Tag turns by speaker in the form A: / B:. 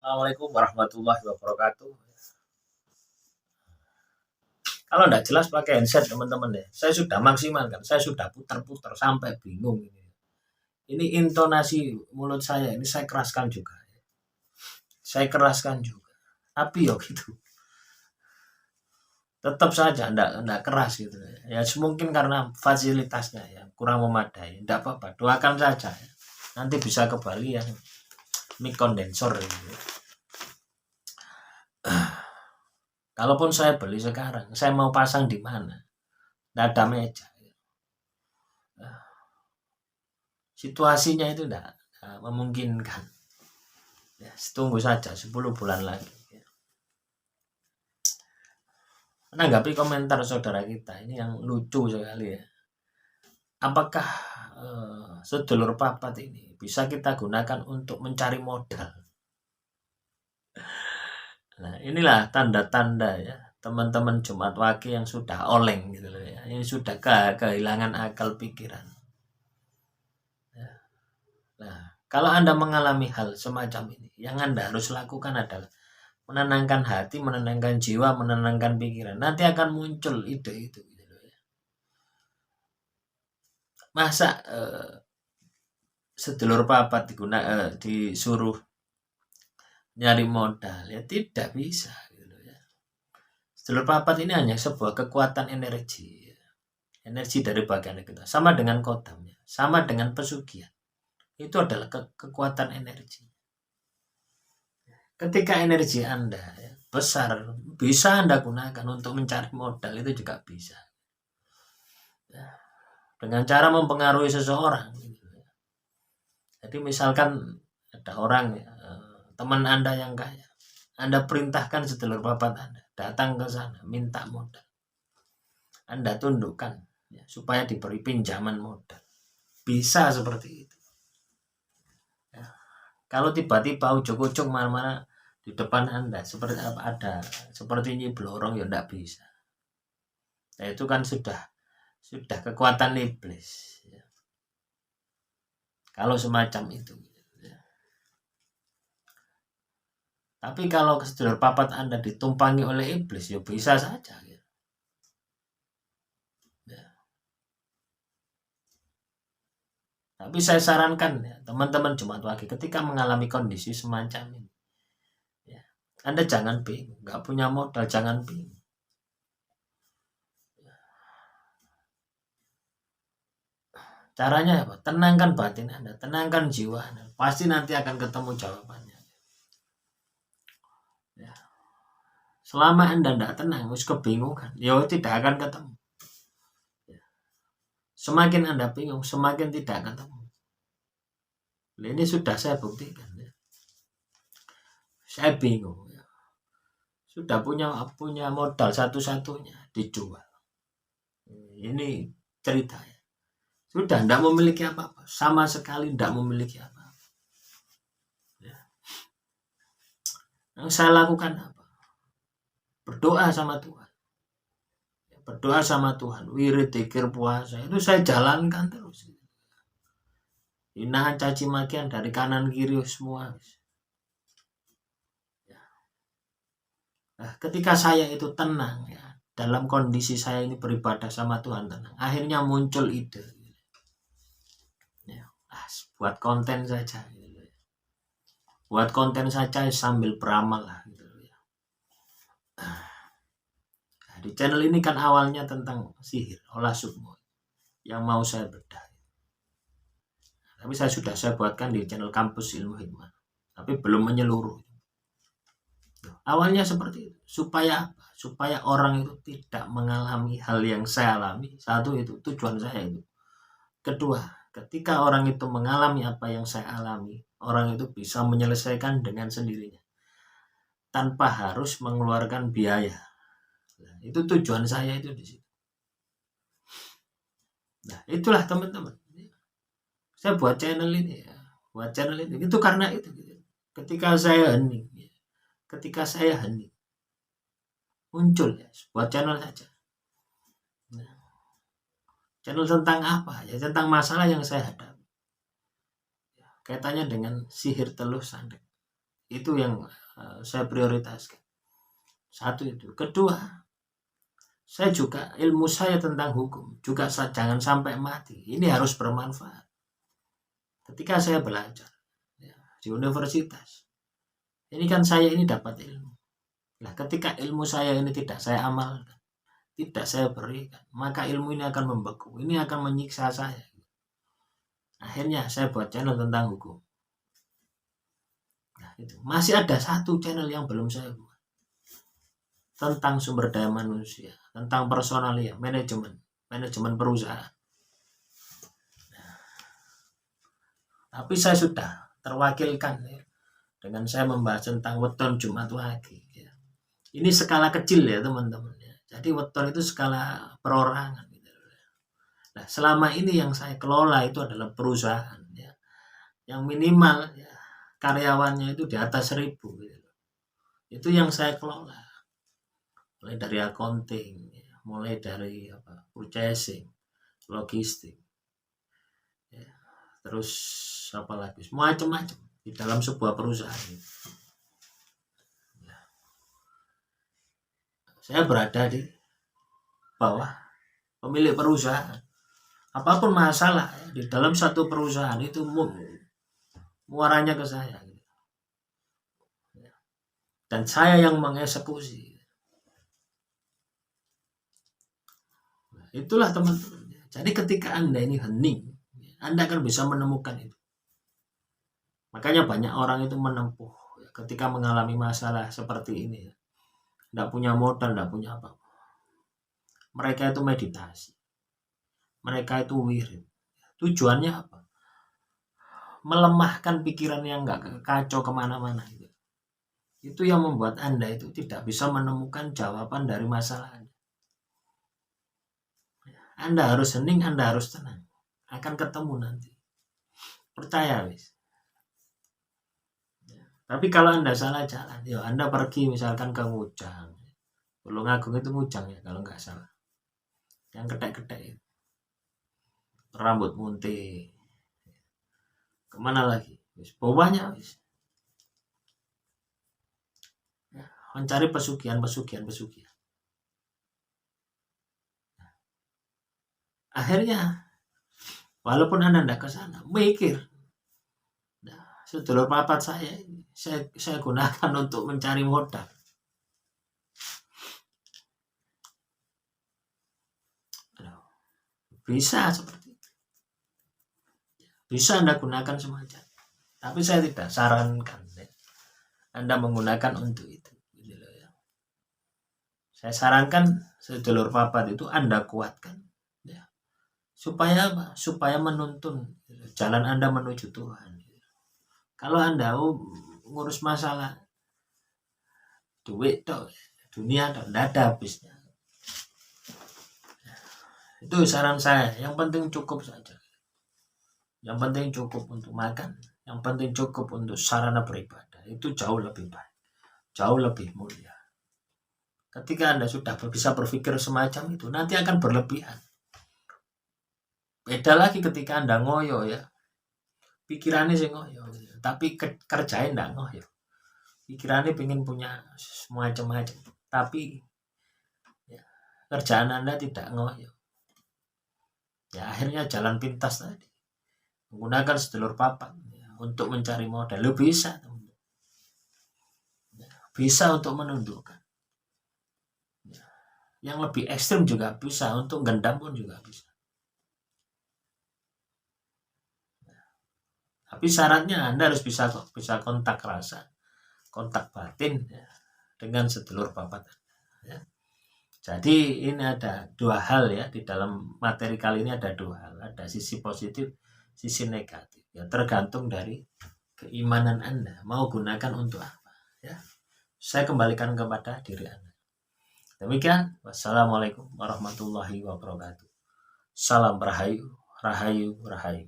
A: Assalamualaikum warahmatullahi wabarakatuh. Kalau nggak jelas pakai headset teman-teman deh. Saya sudah maksimal kan, saya sudah putar-putar sampai bingung ini. Ini intonasi mulut saya ini saya keraskan juga. Saya keraskan juga. Tapi ya gitu. Tetap saja enggak keras gitu. Ya mungkin karena fasilitasnya ya kurang memadai. Enggak apa-apa, doakan saja ya. Nanti bisa ke Bali yang mic kondensor gitu. Kalaupun saya beli sekarang, saya mau pasang di mana? Enggak ada meja. Situasinya itu tidak memungkinkan. Ya, tunggu saja 10 bulan lagi. Menanggapi komentar saudara kita ini yang lucu sekali ya. Apakah sedulur papat ini bisa kita gunakan untuk mencari modal? Nah, inilah tanda-tanda ya teman-teman Jumat Wage yang sudah oleng gitu loh ya. Ini sudah kehilangan akal pikiran. Ya. Nah, kalau Anda mengalami hal semacam ini, yang Anda harus lakukan adalah menenangkan hati, menenangkan jiwa, menenangkan pikiran. Nanti akan muncul ide itu. Gitu loh ya. Masa sedulur papat disuruh nyari modal ya tidak bisa. Gitu ya. Sedulur papat ini hanya sebuah kekuatan energi, energi dari bagian kita. Sama dengan kodamnya, sama dengan pesugihan. Itu adalah kekuatan energi. Ketika energi Anda ya, besar, bisa Anda gunakan untuk mencari modal, itu juga bisa. Ya, dengan cara mempengaruhi seseorang. Gitu. Jadi misalkan ada orang teman Anda yang kaya, Anda perintahkan sedulur papat Anda datang ke sana minta modal. Anda tundukkan ya, supaya diberi pinjaman modal. Bisa seperti itu. Ya. Kalau tiba-tiba ujuk-ujuk mana-mana di depan Anda seperti apa ada seperti ini blorong ya tidak bisa. Nah, itu kan sudah kekuatan iblis. Ya. Kalau semacam itu. Ya. Tapi kalau sedulur papat Anda ditumpangi oleh iblis ya bisa saja. Ya. Ya. Tapi saya sarankan ya, teman-teman Jumat Wage ketika mengalami kondisi semacam ini, ya, Anda jangan bingung, nggak punya modal jangan bingung. Caranya apa? Tenangkan batin Anda, tenangkan jiwa Anda. Pasti nanti akan ketemu jawabannya. Ya. Selama Anda tidak tenang, harus kebingungan, ya tidak akan ketemu. Ya. Semakin Anda bingung, semakin tidak ketemu. Ini sudah saya buktikan. Ya. Saya bingung. Ya. Sudah punya modal satu-satunya dijual. Ini ceritanya. Sudah tidak memiliki apa-apa. Sama sekali tidak memiliki apa-apa. Ya. Yang saya lakukan apa? Berdoa sama Tuhan. Berdoa sama Tuhan. Wirid, dzikir, puasa. Itu saya jalankan terus. Hinaan, caci makian dari kanan kiri semua. Ya. Nah, ketika saya itu tenang ya. Dalam kondisi saya ini beribadah sama Tuhan tenang. Akhirnya muncul ide. Ya. Buat konten saja. Buat konten saja sambil beramal lah. Nah, di channel ini kan awalnya tentang sihir, olah sukmo yang mau saya bedah. Tapi saya buatkan di channel Kampus Ilmu Hikmah. Tapi belum menyeluruh. Awalnya seperti itu. Supaya apa? Supaya orang itu tidak mengalami hal yang saya alami. Satu itu tujuan saya itu. Kedua, ketika orang itu mengalami apa yang saya alami, orang itu bisa menyelesaikan dengan sendirinya. Tanpa harus mengeluarkan biaya. Nah, itu tujuan saya itu di situ. Nah, itulah teman-teman. Saya buat channel ini ya. Buat channel ini. Itu karena itu. Ketika saya hening. Muncul ya. Buat channel saja. Nah, channel tentang apa? Ya tentang masalah yang saya hadapi. Ya, kaitannya dengan sihir teluh sandet. Itu yang saya prioritaskan. Satu itu. Kedua, saya juga ilmu saya tentang hukum juga jangan sampai mati. Ini harus bermanfaat. Ketika saya belajar ya, di universitas, ini kan saya ini dapat ilmu. Nah, ketika ilmu saya ini tidak saya amalkan, tidak saya berikan, maka ilmu ini akan membeku. Ini akan menyiksa saya. Akhirnya saya buat channel tentang hukum. Nah, itu. Masih ada satu channel yang belum saya buat. Tentang sumber daya manusia, tentang personalia, manajemen perusahaan. Nah, tapi saya sudah terwakilkan ya, dengan saya membahas tentang weton Jumat Wage. Ya. Ini skala kecil ya teman-teman. Ya. Jadi weton itu skala perorangan. Gitu. Nah, selama ini yang saya kelola itu adalah perusahaan. Ya. Yang minimal ya, karyawannya itu di atas 1.000. Gitu. Itu yang saya kelola. Mulai dari accounting, ya. Mulai dari purchasing, logistik. Ya. Terus apa lagi? Macam-macam di dalam sebuah perusahaan. Ya. Saya berada di bawah pemilik perusahaan. Apapun masalah ya, di dalam satu perusahaan itu muaranya ke saya. Ya. Dan saya yang mengeksekusi. Nah, itulah teman-teman. Jadi ketika Anda ini hening, Anda akan bisa menemukan itu. Makanya banyak orang itu menempuh ya, ketika mengalami masalah seperti ini. Ya. Tidak punya modal, tidak punya apa. Mereka itu meditasi. Mereka itu wirid. Tujuannya apa? Melemahkan pikiran yang nggak kacau kemana-mana. Itu yang membuat Anda itu tidak bisa menemukan jawaban dari masalah Anda. Anda harus hening, Anda harus tenang. Akan ketemu nanti. Percaya, wis. Tapi kalau Anda salah jalan, ya Anda pergi misalkan ke Ngujang. Tulungagung itu Ngujang ya kalau nggak salah. Yang ketek-ketek itu. Rambut munti. Kemana lagi? Wis, bawahnya wis. Ya, mencari pesugihan. Akhirnya, walaupun Anda tidak ke sana, mikir. Nah, sedulur papat saya gunakan untuk mencari modal. Bisa seperti itu. Bisa Anda gunakan semacam. Tapi saya tidak sarankan ya, Anda menggunakan untuk itu. Saya sarankan sedulur papat itu Anda kuatkan. Ya. Supaya apa? Supaya menuntun jalan Anda menuju Tuhan. Kalau Anda ngurus masalah duit toh, dunia toh, tidak ada habisnya. Itu saran saya. Yang penting cukup saja. Yang penting cukup untuk makan. Yang penting cukup untuk sarana beribadah. Itu jauh lebih baik. Jauh lebih mulia. Ketika Anda sudah bisa berpikir semacam itu, nanti akan berlebihan. Beda lagi ketika Anda ngoyo ya. Pikirannya sih ngoyo. Tapi kerjain enggak ngoyo. Pikirannya pengen punya macam-macam. Tapi ya, kerjaan Anda tidak ngoyo. Ya akhirnya jalan pintas tadi. Menggunakan sedulur papat ya, untuk mencari modal. Lu bisa. Ya, bisa untuk menundukkan. Ya, yang lebih ekstrim juga bisa. Untuk gendam pun juga bisa. Tapi syaratnya Anda harus bisa kontak rasa, kontak batin ya, dengan sedulur papat. Ya. Jadi ini ada dua hal ya di dalam materi kali ini ada dua hal, ada sisi positif, sisi negatif. Ya tergantung dari keimanan Anda mau gunakan untuk apa. Ya. Saya kembalikan kepada diri Anda. Demikian, wassalamualaikum warahmatullahi wabarakatuh. Salam rahayu, rahayu, rahayu.